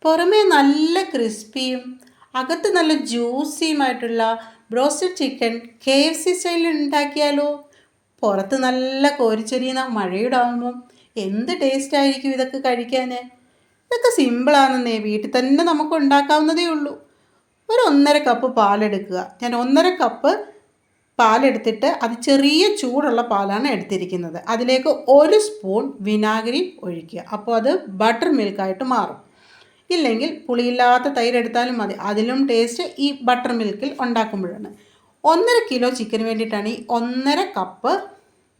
പുറമേ നല്ല ക്രിസ്പിയും അകത്ത് നല്ല ജ്യൂസിയുമായിട്ടുള്ള ബ്രോസ്റ്റഡ് ചിക്കൻ KFC സ്റ്റൈലിൽ ഉണ്ടാക്കിയാലോ? പുറത്ത് നല്ല കോരിച്ചൊരിയുന്ന മഴയുടെ ആകുമ്പം എന്ത് ടേസ്റ്റ് ആയിരിക്കും ഇതൊക്കെ കഴിക്കാൻ. ഇതൊക്കെ സിമ്പിളാണെന്നേ, വീട്ടിൽ തന്നെ നമുക്ക് ഉണ്ടാക്കാവുന്നതേ ഉള്ളൂ. ഒരു 1.5 കപ്പ് പാലെടുക്കുക. ഞാൻ 1.5 കപ്പ് പാലെടുത്തിട്ട് അത് ചെറിയ ചൂടുള്ള പാലാണ് എടുത്തിരിക്കുന്നത്. അതിലേക്ക് 1 സ്പൂൺ വിനാഗിരി ഒഴിക്കുക. അപ്പോൾ അത് ബട്ടർ മിൽക്കായിട്ട് മാറും. ഇല്ലെങ്കിൽ പുളിയില്ലാത്ത തൈര് എടുത്താലും മതി, അതിലും ടേസ്റ്റ് ഈ ബട്ടർ മിൽക്കിൽ ഉണ്ടാക്കുമ്പോഴാണ്. 1.5 കിലോ ചിക്കന് വേണ്ടിയിട്ടാണ് ഈ 1.5 കപ്പ്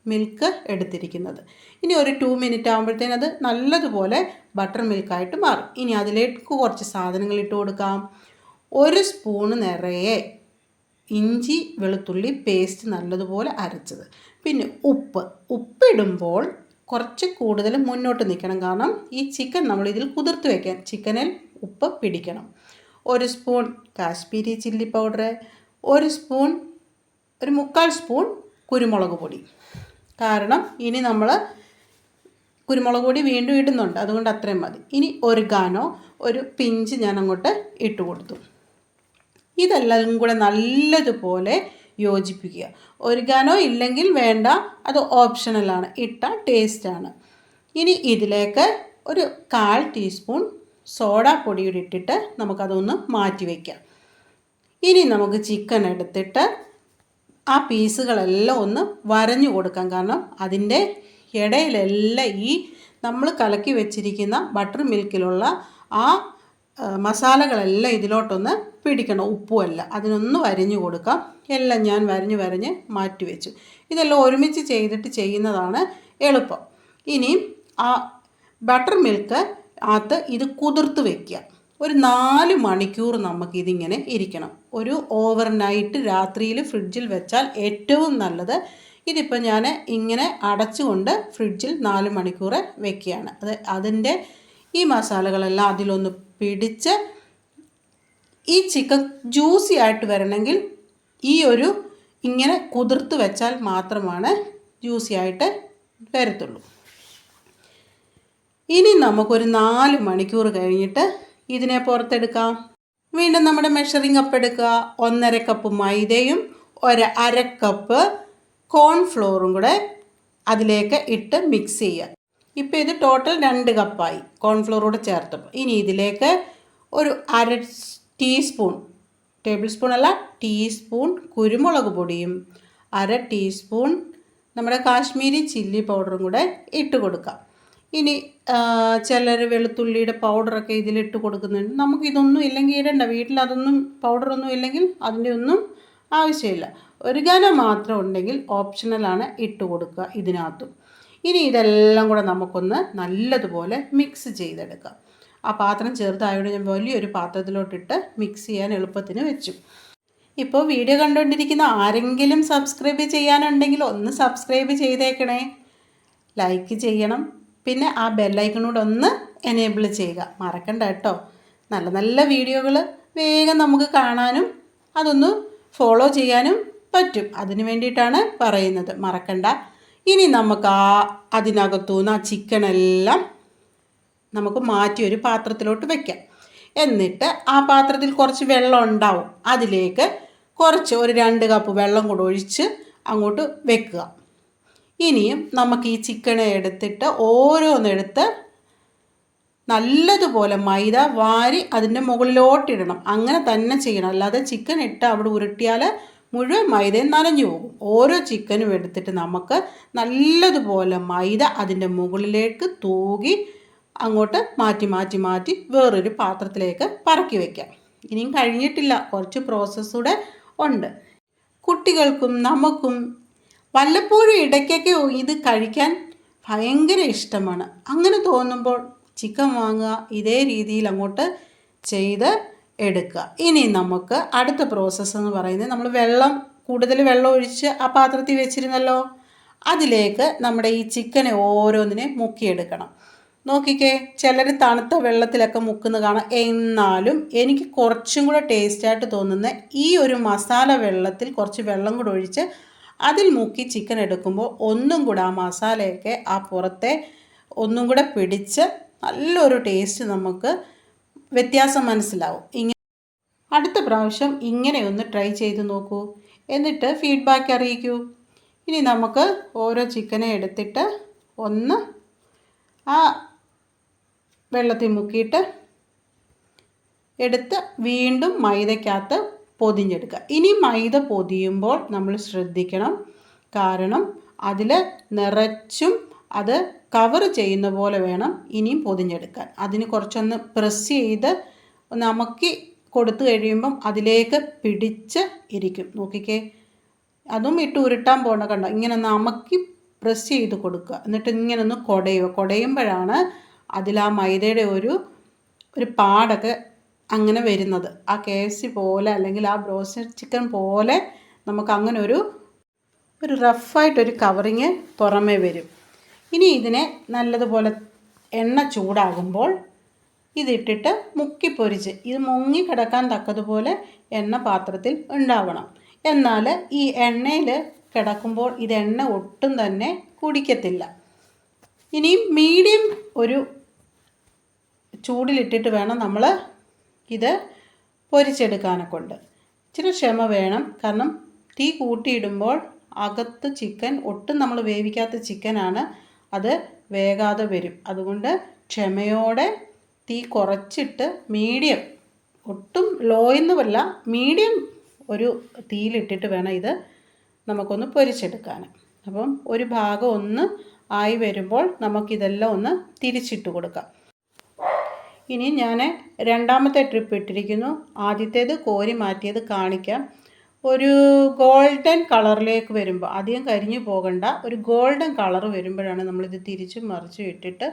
മിൽക്ക് എടുത്തിരിക്കുന്നത്. ഇനി ഒരു 2 മിനിറ്റ് ആകുമ്പോഴത്തേനും അത് നല്ലതുപോലെ ബട്ടർ മിൽക്കായിട്ട് മാറും. ഇനി അതിലേക്ക് കുറച്ച് സാധനങ്ങൾ ഇട്ട് കൊടുക്കാം. 1 സ്പൂണ് നിറയെ ഇഞ്ചി വെളുത്തുള്ളി പേസ്റ്റ് നല്ലതുപോലെ അരച്ചത്. പിന്നെ ഉപ്പിടുമ്പോൾ കുറച്ച് കൂടുതൽ മുന്നോട്ട് നിൽക്കണം, കാരണം ഈ ചിക്കൻ നമ്മൾ ഇതിൽ കുതിർത്ത് വയ്ക്കാൻ ചിക്കനിൽ ഉപ്പ് പിടിക്കണം. 1 spoon Kashmiri chilli powder, 1 spoon 1/4 spoon കുരുമുളക് പൊടി. കാരണം ഇനി നമ്മൾ കുരുമുളക് പൊടി വീണ്ടും ഇടുന്നുണ്ട്, അതുകൊണ്ട് അത്രയും മതി. ഇനി ഒറിഗാനോ ഒരു പിഞ്ച് ഞാൻ അങ്ങോട്ട് ഇട്ട് കൊടുത്തു. ഇതെല്ലാം കൂടെ നല്ലതുപോലെ യോജിപ്പിക്കുക. ഒറിഗാനോ ഇല്ലെങ്കിൽ വേണ്ട, അത് ഓപ്ഷണലാണ്, ഇട്ടാൽ ടേസ്റ്റാണ്. ഇനി ഇതിലേക്ക് ഒരു 1/4 ടീസ്പൂൺ സോഡാപ്പൊടി കൂടി ഇട്ടിട്ട് നമുക്കതൊന്ന് മാറ്റി വയ്ക്കാം. ഇനി നമുക്ക് ചിക്കൻ എടുത്തിട്ട് ആ പീസുകളെല്ലാം ഒന്ന് വരഞ്ഞു കൊടുക്കാം. കാരണം അതിൻ്റെ ഇടയിലെല്ലാം ഈ നമ്മൾ കലക്കി വെച്ചിരിക്കുന്ന ബട്ടർ മിൽക്കിലുള്ള ആ മസാലകളെല്ലാം ഇതിലോട്ടൊന്ന് പിടിക്കണം, ഉപ്പുമല്ല. അതിനൊന്ന് വരഞ്ഞു കൊടുക്കാം. എല്ലാം ഞാൻ വരഞ്ഞ് മാറ്റി വെച്ചു. ഇതെല്ലാം ഒരുമിച്ച് ചെയ്തിട്ട് ചെയ്യുന്നതാണ് എളുപ്പം. ഇനി ആ ബട്ടർ മിൽക്ക് അകത്ത് ഇത് കുതിർത്ത് വയ്ക്കുക. ഒരു 4 മണിക്കൂർ നമുക്കിതിങ്ങനെ ഇരിക്കണം. ഒരു ഓവർനൈറ്റ് രാത്രിയിൽ ഫ്രിഡ്ജിൽ വെച്ചാൽ ഏറ്റവും നല്ലത്. ഇതിപ്പോൾ ഞാൻ ഇങ്ങനെ അടച്ചുകൊണ്ട് ഫ്രിഡ്ജിൽ 4 മണിക്കൂർ വെക്കുകയാണ്. അതിൻ്റെ ഈ മസാലകളെല്ലാം അതിലൊന്ന് പിടിച്ച് ഈ ചിക്കൻ ജ്യൂസി ആയിട്ട് വരണമെങ്കിൽ ഈ ഒരു ഇങ്ങനെ കുതിർത്ത് വെച്ചാൽ മാത്രമാണ് ജ്യൂസി ആയിട്ട് വരത്തുള്ളൂ. ഇനി നമുക്കൊരു 4 മണിക്കൂർ കഴിഞ്ഞിട്ട് ഇതിനെ പുറത്തെടുക്കാം. വീണ്ടും നമ്മുടെ മെഷറിംഗ് കപ്പ് എടുക്കുക. 1.5 കപ്പ് മൈദയും 1/2 കപ്പ് കോൺഫ്ലോറും കൂടെ അതിലേക്ക് ഇട്ട് മിക്സ് ചെയ്യുക. ഇപ്പോൾ ഇത് ടോട്ടൽ 2 കപ്പായി കോൺഫ്ലോറോട് ചേർത്തപ്പോൾ. ഇനി ഇതിലേക്ക് ഒരു 1/2 ടീസ്പൂൺ, ടേബിൾ സ്പൂൺ അല്ല ടീസ്പൂൺ കുരുമുളക് പൊടിയും 1/2 ടീസ്പൂൺ നമ്മുടെ കാശ്മീരി ചില്ലി പൗഡറും കൂടെ ഇട്ട് കൊടുക്കാം. ഇനി ചിലർ വെളുത്തുള്ളിയുടെ പൗഡറൊക്കെ ഇതിലിട്ട് കൊടുക്കുന്നുണ്ട്. നമുക്കിതൊന്നും ഇല്ലെങ്കിൽ ഇടണ്ട, വീട്ടിൽ അതൊന്നും പൗഡറൊന്നും ഇല്ലെങ്കിൽ അതിൻ്റെ ഒന്നും ആവശ്യമില്ല. ഒറിഗാനോ മാത്രം ഉണ്ടെങ്കിൽ ഓപ്ഷണലാണ്, ഇട്ട് കൊടുക്കുക ഇതിനകത്തും. ഇനി ഇതെല്ലാം കൂടെ നമുക്കൊന്ന് നല്ലതുപോലെ മിക്സ് ചെയ്തെടുക്കാം. ആ പാത്രം ചെറുതായതുകൊണ്ട് ഞാൻ വലിയൊരു പാത്രത്തിലോട്ടിട്ട് മിക്സ് ചെയ്യാൻ എളുപ്പത്തിന് വെച്ചു. ഇപ്പോൾ വീഡിയോ കണ്ടുകൊണ്ടിരിക്കുന്ന ആരെങ്കിലും സബ്സ്ക്രൈബ് ചെയ്യാനുണ്ടെങ്കിൽ ഒന്ന് സബ്സ്ക്രൈബ് ചെയ്തേക്കണേ, ലൈക്ക് ചെയ്യണം. പിന്നെ ആ ബെല്ലൈക്കണൂടെ ഒന്ന് എനേബിൾ ചെയ്യുക, മറക്കണ്ട കേട്ടോ. നല്ല നല്ല വീഡിയോകൾ വേഗം നമുക്ക് കാണാനും അതൊന്ന് ഫോളോ ചെയ്യാനും പറ്റും. അതിന് വേണ്ടിയിട്ടാണ് പറയുന്നത്, മറക്കണ്ട. ഇനി നമുക്ക് അതിനകത്തുനിന്ന് ആ ചിക്കനെല്ലാം നമുക്ക് മാറ്റി ഒരു പാത്രത്തിലോട്ട് വയ്ക്കാം. എന്നിട്ട് ആ പാത്രത്തിൽ കുറച്ച് വെള്ളം ഉണ്ടാവും, അതിലേക്ക് കുറച്ച് ഒരു 2 കപ്പ് വെള്ളം കൂടെ ഒഴിച്ച് അങ്ങോട്ട് വെക്കുക. ഇനിയും നമുക്ക് ഈ ചിക്കനെ എടുത്തിട്ട് ഓരോന്നെടുത്ത് നല്ലതുപോലെ മൈദ വാരി അതിൻ്റെ മുകളിലോട്ടിടണം. അങ്ങനെ തന്നെ ചെയ്യണം, അല്ലാതെ ചിക്കൻ ഇട്ട് അവിടെ ഉരുട്ടിയാൽ മുഴുവൻ മൈദയും നനഞ്ഞു പോകും. ഓരോ ചിക്കനും എടുത്തിട്ട് നമുക്ക് നല്ലതുപോലെ മൈദ അതിൻ്റെ മുകളിലേക്ക് തൂകി അങ്ങോട്ട് മാറ്റി വേറൊരു പാത്രത്തിലേക്ക് പറക്കി വയ്ക്കാം. ഇനിയും കഴിഞ്ഞിട്ടില്ല, കുറച്ച് പ്രോസസ്സൂടെ ഉണ്ട്. കുട്ടികൾക്കും നമുക്കും വല്ലപ്പോഴും ഇടയ്ക്കൊക്കെ ഇത് കഴിക്കാൻ ഭയങ്കര ഇഷ്ടമാണ്. അങ്ങനെ തോന്നുമ്പോൾ ചിക്കൻ വാങ്ങുക, ഇതേ രീതിയിൽ അങ്ങോട്ട് ചെയ്ത് എടുക്കുക. ഇനി നമുക്ക് അടുത്ത പ്രോസസ്സ് എന്ന് പറയുന്നത്, നമ്മൾ കൂടുതൽ വെള്ളം ഒഴിച്ച് ആ പാത്രത്തിൽ വെച്ചിരുന്നല്ലോ, അതിലേക്ക് നമ്മുടെ ഈ ചിക്കനെ ഓരോന്നിനെ മുക്കിയെടുക്കണം. നോക്കിക്കേ, ചിലർ തണുത്ത വെള്ളത്തിലൊക്കെ മുക്കുന്ന കാണാം. എന്നാലും എനിക്ക് കുറച്ചും കൂടെ ടേസ്റ്റായിട്ട് തോന്നുന്ന ഈ ഒരു മസാല വെള്ളത്തിൽ കുറച്ച് വെള്ളം കൂടെ ഒഴിച്ച് അതിൽ മുക്കി ചിക്കൻ എടുക്കുമ്പോൾ ഒന്നും കൂടെ ആ മസാലയൊക്കെ ആ പുറത്തെ ഒന്നും കൂടെ പിടിച്ച് നല്ലൊരു ടേസ്റ്റ് നമുക്ക് വ്യത്യാസം മനസ്സിലാവും. അടുത്ത പ്രാവശ്യം ഇങ്ങനെ ഒന്ന് ട്രൈ ചെയ്ത് നോക്കൂ. എന്നിട്ട് ഫീഡ്ബാക്ക് അറിയിക്കൂ. ഇനി നമുക്ക് ഓരോ ചിക്കനെ എടുത്തിട്ട് ഒന്ന് ആ വെള്ളത്തിൽ മുക്കിയിട്ട് എടുത്ത് വീണ്ടും മൈദക്കകത്ത് പൊതിഞ്ഞെടുക്കുക. ഇനി മൈദ പൊതിയുമ്പോൾ നമ്മൾ ശ്രദ്ധിക്കണം. കാരണം അതിൽ നിറച്ചും അത് കവർ ചെയ്യുന്ന പോലെ വേണം ഇനിയും പൊതിഞ്ഞെടുക്കാൻ. അതിന് കുറച്ചൊന്ന് പ്രസ് ചെയ്ത് നമുക്ക് കൊടുത്തു കഴിയുമ്പം അതിലേക്ക് പിടിച്ച് ഇരിക്കും. നോക്കിക്കേ, അതും ഇട്ട് ഉരുട്ടാൻ പോകണ്ട. കണ്ടോ, ഇങ്ങനെ നമുക്കി പ്രസ് ചെയ്ത് കൊടുക്കുക. എന്നിട്ട് ഇങ്ങനെ ഒന്ന് കുടയുമ്പോഴാണ് അതിൽ ആ മൈദയുടെ ഒരു പാടൊക്കെ അങ്ങനെ വരുന്നത്. ആ KFC പോലെ അല്ലെങ്കിൽ ആ ബ്രോസ്റ്റഡ് ചിക്കൻ പോലെ നമുക്ക് അങ്ങനെ ഒരു റഫായിട്ടൊരു കവറിങ് പുറമേ വരും. ഇനി ഇതിനെ നല്ലതുപോലെ എണ്ണ ചൂടാകുമ്പോൾ ഇതിട്ടിട്ട് മുക്കി പൊരിച്ച് ഇത് മുങ്ങി കിടക്കാൻ തക്കതുപോലെ എണ്ണ പാത്രത്തിൽ ഉണ്ടാവണം. എന്നാൽ ഈ എണ്ണയിൽ കിടക്കുമ്പോൾ ഇത് എണ്ണ ഒട്ടും തന്നെ കുടിക്കത്തില്ല. ഇനി മീഡിയം ഒരു ചൂടിലിട്ടിട്ട് വേണം നമ്മൾ ഇത് പൊരിച്ചെടുക്കാനൊക്കെ ഉണ്ട്. ഇച്ചിരി ക്ഷമ വേണം. കാരണം തീ കൂട്ടിയിടുമ്പോൾ അകത്ത് ചിക്കൻ ഒട്ടും നമ്മൾ വേവിക്കാത്ത ചിക്കനാണ്, അത് വേകാതെ വരും. അതുകൊണ്ട് ക്ഷമയോടെ തീ കുറച്ചിട്ട് മീഡിയം, ഒട്ടും ലോയെന്നുമല്ല, മീഡിയം ഒരു തീയിലിട്ടിട്ട് വേണം ഇത് നമുക്കൊന്ന് പൊരിച്ചെടുക്കാൻ. അപ്പം ഒരു ഭാഗം ഒന്ന് ആയി വരുമ്പോൾ നമുക്കിതെല്ലാം ഒന്ന് തിരിച്ചിട്ട് കൊടുക്കാം. ഇനി ഞാൻ രണ്ടാമത്തെ ട്രിപ്പ് ഇട്ടിരിക്കുന്നു. ആദ്യത്തേത് കോരി മാറ്റിയത് കാണിക്കാം. ഒരു ഗോൾഡൻ കളറിലേക്ക് വരുമ്പോൾ, അധികം കരിഞ്ഞു പോകണ്ട, ഒരു ഗോൾഡൻ കളർ വരുമ്പോഴാണ് നമ്മളിത് തിരിച്ചും മറിച്ചും ഇട്ടിട്ട്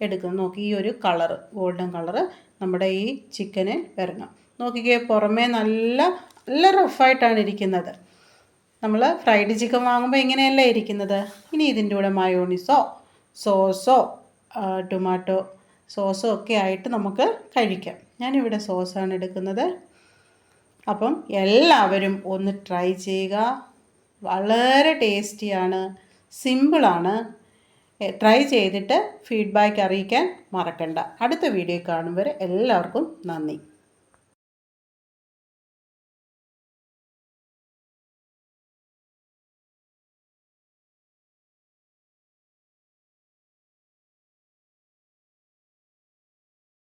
എടുക്കുന്നത്. നോക്കി, ഈ ഒരു കളറ്, ഗോൾഡൻ കളറ് നമ്മുടെ ഈ ചിക്കനിൽ വരണം. നോക്കിക്കേ, പുറമേ നല്ല റഫായിട്ടാണ് ഇരിക്കുന്നത്. നമ്മൾ ഫ്രൈഡ് ചിക്കൻ വാങ്ങുമ്പോൾ ഇങ്ങനെയല്ല ഇരിക്കുന്നത്. ഇനി ഇതിൻ്റെ കൂടെ മയോണീസോ സോസോ ടൊമാറ്റോ സോസോ ഒക്കെ ആയിട്ട് നമുക്ക് കഴിക്കാം. ഞാനിവിടെ സോസാണ് എടുക്കുന്നത്. അപ്പം എല്ലാവരും ഒന്ന് ട്രൈ ചെയ്യുക. വളരെ ടേസ്റ്റിയാണ്, സിമ്പിളാണ്. ട്രൈ ചെയ്തിട്ട് ഫീഡ്ബാക്ക് അറിയിക്കാൻ മറക്കണ്ട. അടുത്ത വീഡിയോ കാണും വരെ എല്ലാവർക്കും നന്ദി.